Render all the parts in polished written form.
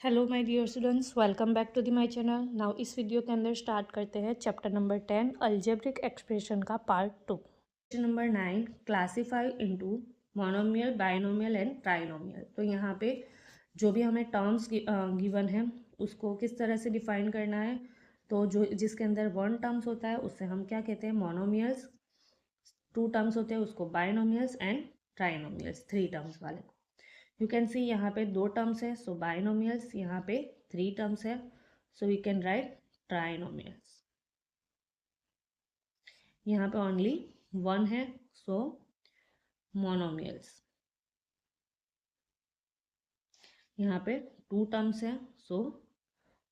Hello my dear students, welcome back to the my channel. Now इस video के अंदर start करते हैं चैप्टर नंबर 10 अलजेब्रिक एक्सप्रेशन का part 2। Question number 9, classify into monomial, binomial and trinomial. तो यहाँ पे जो भी हमें टर्म्स गिवन है उसको किस तरह से डिफाइन करना है। तो जो जिसके अंदर वन टर्म्स होता है उससे हम क्या कहते हैं, मोनोमियल्स। टू टर्म्स होते हैं उसको binomials and trinomials, three terms वाले को। यू कैन सी यहाँ पे दो टर्म्स है, सो बाइनोमियल्स। यहाँ पे थ्री टर्म्स है, so we can write trinomials. यहाँ पे ओनली वन है, सो मोनोमियल्स। यहाँ पे टू टर्म्स है, सो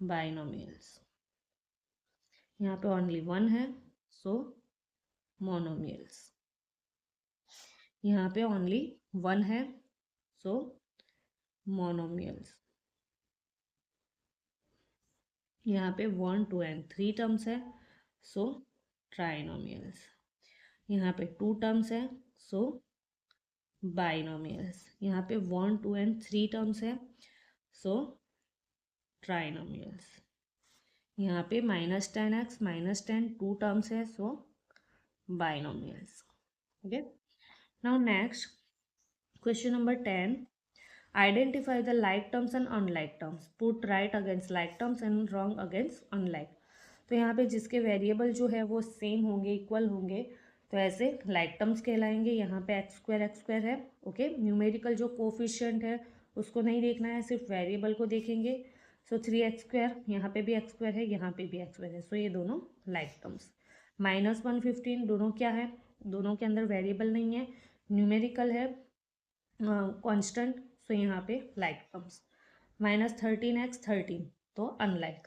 बाइनोमियल्स। यहाँ पे ओनली वन है, सो मोनोमियल्स। यहाँ पे ओनली वन है, सो मोनोमियल्स। यहाँ पे one, two and three terms है, सो ट्राइनोमियल्स। यहाँ पे टू टर्म्स है, सो बाइनोमियल्स। यहाँ पे one, two and three terms है, सो ट्राइनोमियल्स। यहाँ पे -10x -10 टू टर्म्स है, so binomials. Okay, now next question number 10, identify the like terms and unlike terms, put right against like terms and wrong against unlike. तो यहाँ पे जिसके variable जो है वो सेम होंगे, इक्वल होंगे, तो ऐसे लाइक टर्म्स कहलाएंगे। यहाँ पे x² है। ओके, न्यूमेरिकल जो कोफिशिएंट है उसको नहीं देखना है, सिर्फ वेरिएबल को देखेंगे। सो 3x², यहाँ पे भी x² है, यहाँ पे भी x² है, सो ये दोनों लाइक टर्म्स। -115 दोनों क्या है, दोनों के अंदर वेरिएबल नहीं है, न्यूमेरिकल है, कांस्टेंट, सो यहाँ पे लाइक टर्म्स। -13x 13, तो अनलाइक।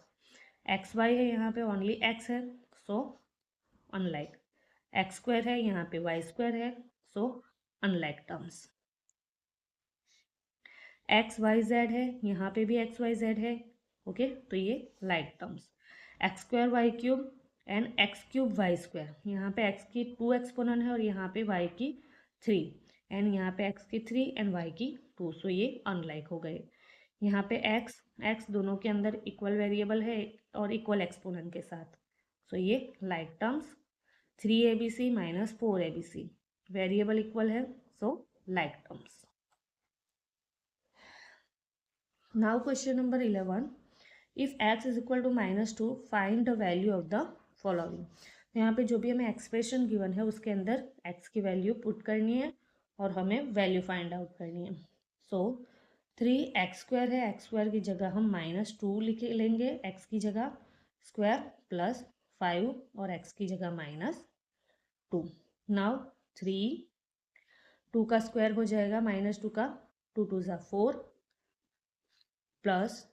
XY है, यहाँ पे ओनली x है, सो अनलाइक। x² है, यहाँ पे y² है, सो अनलाइक टर्म्स। XYZ है, यहाँ पे भी XYZ है। ओके, तो ये like terms. x² y³ and x³ y²। यहाँ पे x की 2 एक्सपोनेंट है और यहाँ पे y की 3, एंड यहाँ पे x की 3 एंड y की 2, सो ये अनलाइक हो गए। यहाँ पे x दोनों के अंदर इक्वल वेरिएबल है और इक्वल एक्सपोनेंट के साथ, सो ये like terms. 3abc -4abc, variable equal है, so like terms. Now question number 11, if x is equal to -2 find the value of the following. यहाँ पे जो भी हमें एक्सप्रेशन गिवन है उसके अंदर x की वैल्यू पुट करनी है और हमें वैल्यू फाइंड आउट करनी है। सो 3x² है, x² की जगह हम -2 लिख लेंगे, x की जगह स्क्वायर प्लस 5 और x की जगह -2। नाउ 3, 2 का स्क्वायर हो जाएगा, -2 का 2 2 ज़ा 4 प्लस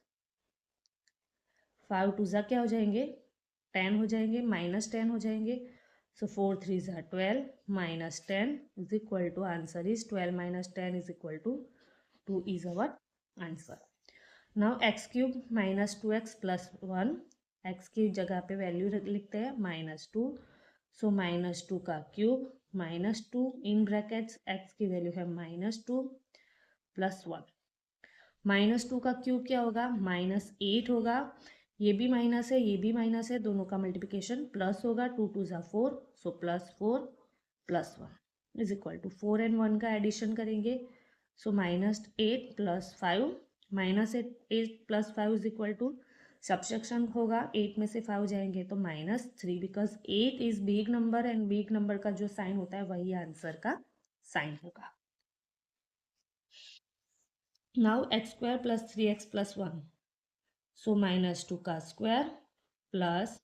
5 2 ज़ा क्या हो जाएंगे, 10 हो जाएंगे, -10 हो जाएंगे, सो 4 3 ज़ा 12 -10 is equal to, answer is 12 - 10 is equal to 2 is our answer. Now x³ -2x + 1, x की जगह पे वैल्यू लिखते हैं -2, सो -2 का क्यूब -2 इन ब्रैकेट्स, x की वैल्यू है -2 + 1। -2 का क्यूब क्या होगा, -8 होगा, ये भी माइनस है, ये भी माइनस है, दोनों का मल्टीप्लिकेशन प्लस होगा, 2 2 ज़ा 4, सो +4 + 1 इज इक्वल टू 4 एंड 1 का एडिशन करेंगे, सो -8 + 5, -8 + 5 इज इक्वल टू, सब्ट्रैक्शन होगा, 8 में से 5 जाएंगे तो -3, because 8 is big number and big number का जो साइन होता है वही आंसर का साइन होगा। नाउ x² + 3x + 1, सो -2 का स्क्वायर प्लस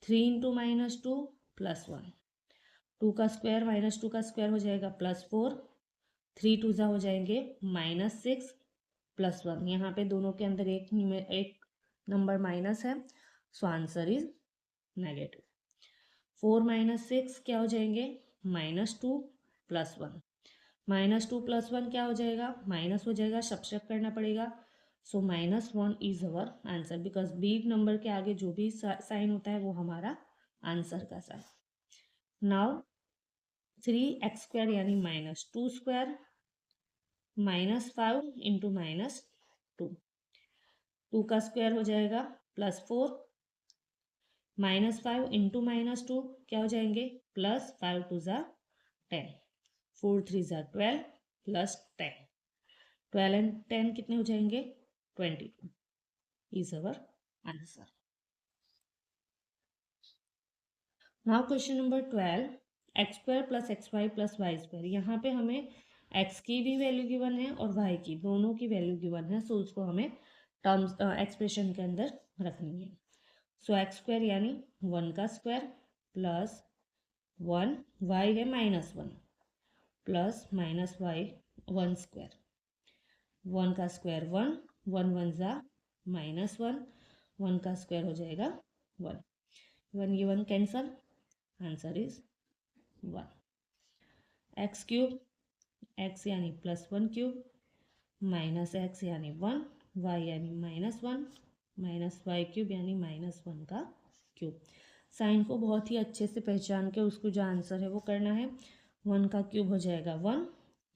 3 × -2 + 1, 2 का स्क्वायर -2 का स्क्वायर हो जाएगा +4, 3 2 ज़ा हो जाएंगे -6 + 1, यहाँ पे दोनों के अंदर एक नंबर माइनस है, सो आंसर इज नेगेटिव। 4 - 6 क्या हो जाएंगे, -2 + 1, -2 + 1 क्या हो जाएगा, माइनस हो जाएगा, सब्ट्रैक्ट करना पड़ेगा, सो -1 is our answer, because big number के आगे जो भी साइन होता है वो हमारा आंसर का साइन। नाउ 3x² यानी -2² -5 × -2, 2 का स्क्वायर हो जाएगा +4, -5 इंटू -2 क्या हो जाएंगे +5 2 ज़ा 10, 4 3 ज़ा 12 +10, 12 एंड 10 कितने हो जाएंगे 22 is our answer. Now question number 12 X square plus X Y plus Y square. यहाँ पे हमें एक्स की भी वैल्यू गिवन है और वाई की, दोनों की वैल्यू गिवन है, सो उसको हमें टर्म्स एक्सप्रेशन के अंदर रखनी है। सो एक्स स्क्वायर यानी 1 का स्क्वायर प्लस 1, वाई है -1 प्लस -y 1 स्क्वायर, 1 का स्क्वायर 1, 1 1 ज़ा -1, 1 का स्क्वायर हो जाएगा 1, 1 ये 1 cancel, answer is 1। X cube, x यानी +1 क्यूब माइनस एक्स यानी 1, वाई यानी -1 माइनस वाई क्यूब यानी -1 का क्यूब। साइन को बहुत ही अच्छे से पहचान के उसको जो आंसर है वो करना है। 1 का क्यूब हो जाएगा 1,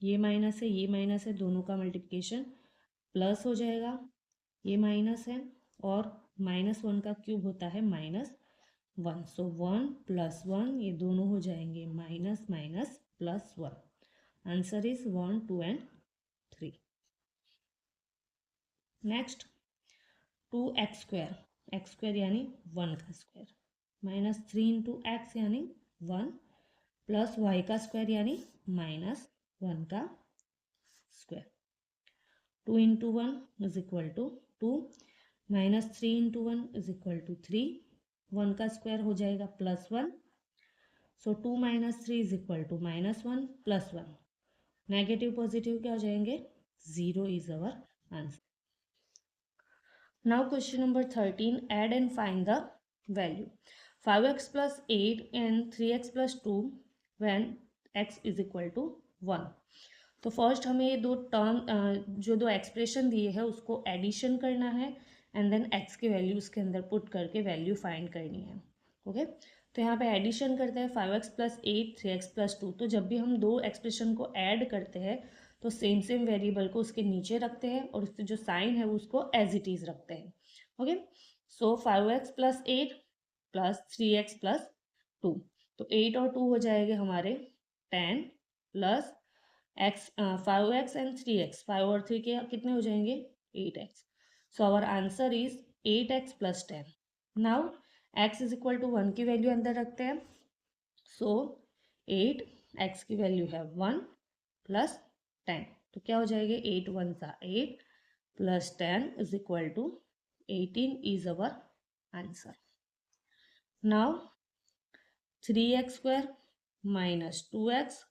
ये माइनस है ये माइनस है, दोनों का मल्टीप्लिकेशन प्लस हो जाएगा, ये माइनस है और -1 का क्यूब होता है -1, सो 1 + 1 ये दोनों हो जाएंगे minus minus +1, answer is 1 2 and 3। Next 2x square, x square यानी 1 का स्क्वायर -3 इंटू एक्स यानी 1 प्लस वाई का स्क्वायर यानी -1 का square, 2 into 1 is equal to 2, -3 into 1 is equal to 3, 1 का स्क्वायर हो जाएगा +1, so 2 - 3 is equal to -1 +1, negative positive क्या हो जाएंगे 0 is our answer. Now question number 13, add and find the value. 5x plus 8 and 3x plus 2 when x is equal to 1. तो first हमें ये दो टर्म जो दो एक्सप्रेशन दिए है उसको एडिशन करना है एंड देन एक्स की वैल्यू उसके अंदर पुट करके वैल्यू फाइंड करनी है। ओके तो यहाँ पे एडिशन करते हैं 5x + 8 3x + 2। तो जब भी हम दो एक्सप्रेशन को ऐड करते हैं तो सेम वेरिएबल को उसके नीचे रखते हैं और उससे जो साइन है उसको एज इट इज रखते हैं। ओके सो 5x + 8 + 3x + 2, तो 8 और 2 हो जाएंगे हमारे 10 plus x 5x and 3x, 5 और 3 के कितने हो जाएंगे 8x, so our answer is 8x + 10। Now x is equal to 1 की वैल्यू अंदर रखते हैं, सो 8 x की वैल्यू है 1 प्लस 10, तो क्या हो जाएगा 8 1 सा 8 plus 10 is equal to 18 is our answer. Now 3x² minus 2x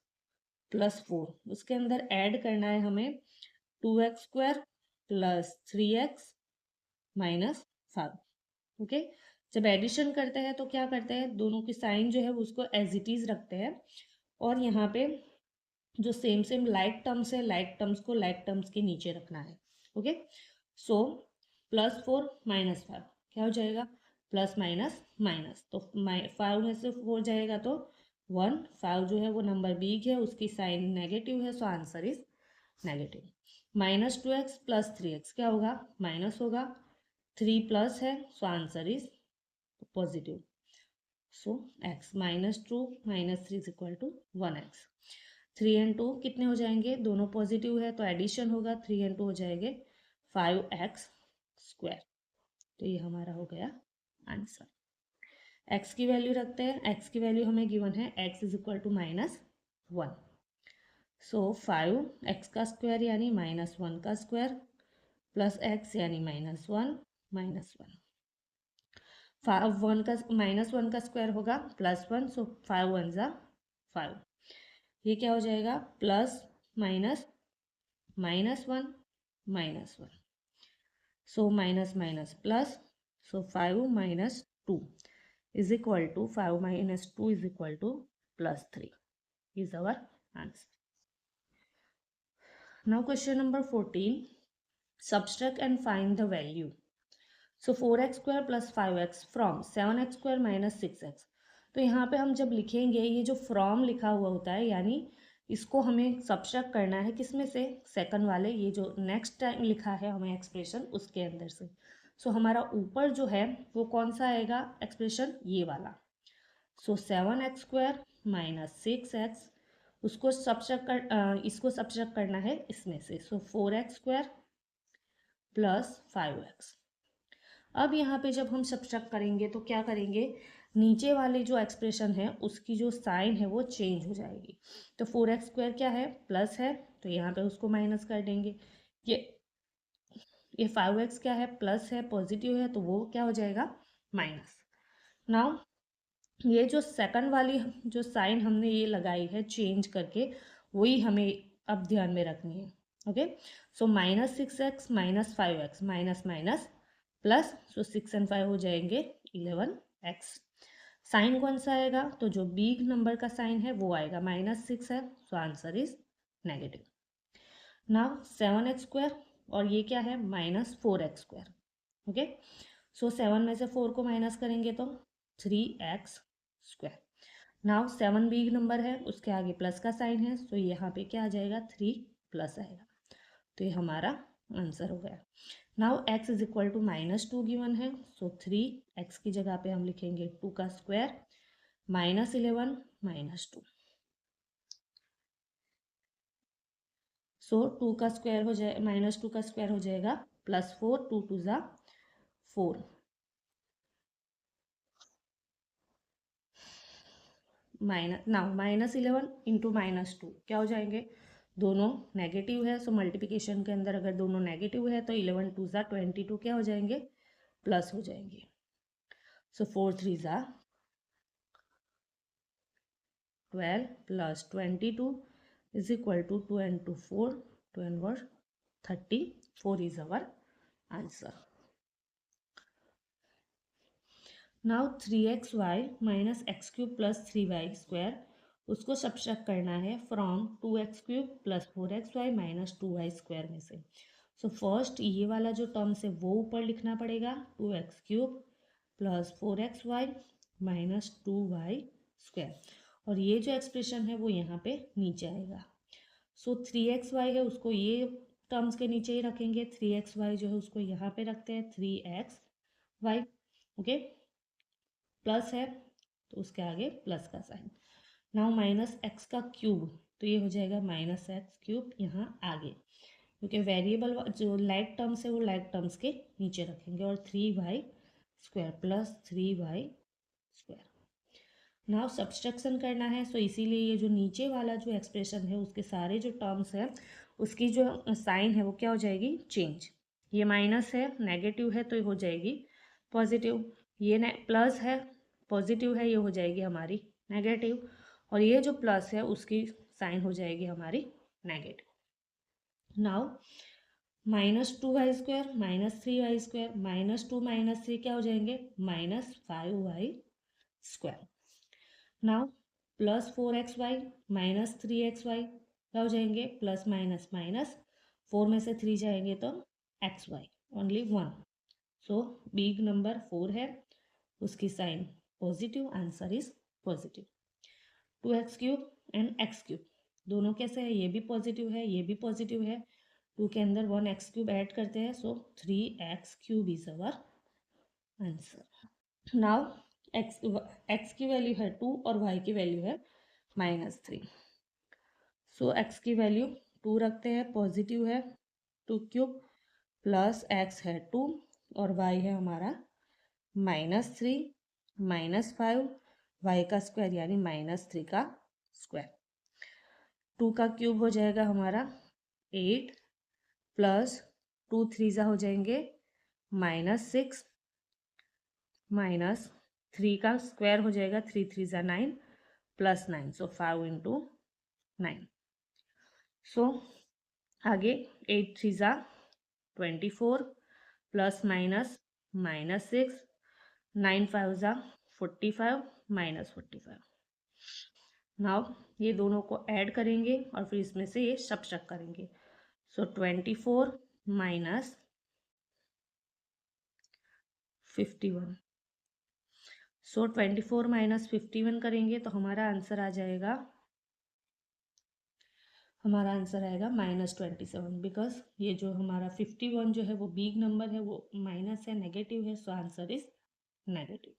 plus 4, उसके अंदर ऐड करना है हमें 2x² plus 3x minus 5। Okay जब एडिशन करते हैं तो क्या करते हैं दोनों की साइन जो है उसको एज इट इज रखते हैं और यहाँ पे जो सेम लाइक टर्म्स है लाइक टर्म्स को लाइक टर्म्स के नीचे रखना है। ओके सो +4 - 5 क्या हो जाएगा प्लस माइनस माइनस, तो 5 में से 4 जाएगा तो 1, 5 जो है वो नंबर बिग है उसकी साइन नेगेटिव है, so answer is negative. -2x + 3x क्या होगा माइनस होगा, 3 प्लस है so answer is positive, so x -2 - 3 is equal to 1x। 3 and 2 कितने हो जाएंगे दोनों पॉजिटिव है तो एडिशन होगा, 3 एंड 2 हो जाएंगे 5x², तो ये हमारा हो गया आंसर। x की वैल्यू रखते हैं, x की वैल्यू हमें गिवन है x is equal to -1, so 5x का स्क्वायर यानी -1 का स्क्वायर प्लस x यानी -1 -1, 1 का -1 का स्क्वायर होगा +1, सो 5 1 ज़ा 5, ये क्या हो जाएगा plus minus -1 -1, so minus minus plus, so 5 - 2 is equal to 5 - 2 is equal to +3 is our answer. Now question number 14, subtract and find the value. So 4x² + 5x from 7x² - 6x। तो यहाँ पे हम जब लिखेंगे ये जो फ्रॉम लिखा हुआ होता है यानी इसको हमें सब्ट्रैक्ट करना है किसमें से, सेकंड वाले ये जो नेक्स्ट टाइम लिखा है हमें एक्सप्रेशन उसके अंदर से। सो हमारा ऊपर जो है वो कौन सा आएगा एक्सप्रेशन, ये वाला। सो 7x² माइनस 6x, उसको सब्ट्रैक्ट इसको सब्ट्रैक्ट करना है इसमें से। सो 4x² प्लस 5x। अब यहाँ पे जब हम सब्ट्रैक्ट करेंगे तो क्या करेंगे, नीचे वाले जो एक्सप्रेशन है उसकी जो साइन है वो चेंज हो जाएगी। तो 4x² क्या है, प्लस है, तो यहाँ पे उसको माइनस कर देंगे। ये ये 5x क्या है, प्लस है, पॉजिटिव है, तो वो क्या हो जाएगा, माइनस। नाउ ये जो सेकंड वाली जो साइन हमने ये लगाई है चेंज करके, वही हमें अब ध्यान में रखनी है। Okay, so -6x minus 5x, minus minus plus, so 6 और 5 हो जाएंगे 11x। साइन कौन सा आएगा, तो जो बिग नंबर का साइन है वो आएगा, -6 है, so answer is negative. Now 7x² और ये क्या है, -4x²। ओके, सो 7 में से 4 को माइनस करेंगे तो 3x²। नाउ 7 बिग नंबर है, उसके आगे प्लस का साइन है, सो यहाँ पे क्या आ जाएगा, 3 प्लस आएगा, तो ये हमारा आंसर हो गया। Now x is equal to -2 given है, सो 3x की जगह पे हम लिखेंगे 2 का स्क्वायर, -11 -2। सो 2 का स्क्वायर हो जाए, -2 का स्क्वायर हो जाएगा +4, 2 2 ज़ा 4, -11 इंटू -2 क्या हो जाएंगे, दोनों नेगेटिव है, सो मल्टीप्लिकेशन के अंदर अगर दोनों नेगेटिव है तो 11 2 ज़ा 22 क्या हो जाएंगे, प्लस हो जाएंगे। सो 4 3 ज़ा 12 plus 22 is equal to 2 and 2 4, 2 and 1 34 is our answer. Now 3xy minus x cube plus 3y square, उसको सब्ट्रैक्ट करना है from 2x³ plus 4xy minus 2y² में से। सो फर्स्ट ये वाला जो टर्म्स है वो ऊपर लिखना पड़ेगा, 2x³ plus 4xy minus 2y², और ये जो एक्सप्रेशन है वो यहाँ पे नीचे आएगा। सो 3xy है उसको ये टर्म्स के नीचे ही रखेंगे, 3xy जो है उसको यहाँ पे रखते हैं 3xy। ओके, प्लस है तो उसके आगे प्लस का साइन। नाउ -x का क्यूब, तो ये हो जाएगा -x³ यहाँ आगे, क्योंकि वेरिएबल जो लाइक टर्म्स है वो लाइक टर्म्स के नीचे रखेंगे, और 3y² plus 3y²। Now subtraction करना है, सो इसीलिए ये जो नीचे वाला जो एक्सप्रेशन है उसके सारे जो टर्म्स है उसकी जो साइन है वो क्या हो जाएगी, चेंज। ये माइनस है, नेगेटिव है, तो ये हो जाएगी पॉजिटिव। ये प्लस है, पॉजिटिव है, ये हो जाएगी हमारी नेगेटिव, और ये जो प्लस है उसकी साइन हो जाएगी हमारी नेगेटिव। नाउ -2y² -3y² -2 -3 क्या हो जाएंगे, -5y²। नाउ +4xy -3xy क्या हो जाएंगे, प्लस माइनस माइनस, 4 में से 3 जाएंगे तो xy only 1। So big number 4 है, उसकी sign positive, answer is positive. 2x³ and x³ दोनों कैसे है, ये भी पॉजिटिव है, ये भी पॉजिटिव है, 2 के अंदर 1 x³ ऐड करते हैं, सो 3x³ is our answer. Now x की वैल्यू है 2 और y की वैल्यू है -3। सो x की वैल्यू 2 रखते हैं, पॉजिटिव है, 2³ प्लस x है 2 और y है हमारा -3 -5 y का स्क्वायर यानी -3 का स्क्वायर। 2 का क्यूब हो जाएगा हमारा 8 प्लस 2 3 ज़ा हो जाएंगे -6 माइनस 3 का स्क्वायर हो जाएगा 3 3 ज़ा 9 प्लस 9, सो 5 इंटू 9। सो आगे 8 3 ज़ा 24 प्लस माइनस -6, 9 5 ज़ा 45 -45। नाउ ये दोनों को ऐड करेंगे और फिर इसमें से ये सब्ट्रैक्ट करेंगे। सो 24 माइनस 51, सो 24 माइनस 51 करेंगे तो हमारा आंसर आ जाएगा हमारा आंसर आएगा -27 बिकॉज ये जो हमारा 51 जो है वो बिग नंबर है, वो माइनस है, नेगेटिव है, सो आंसर इज नेगेटिव।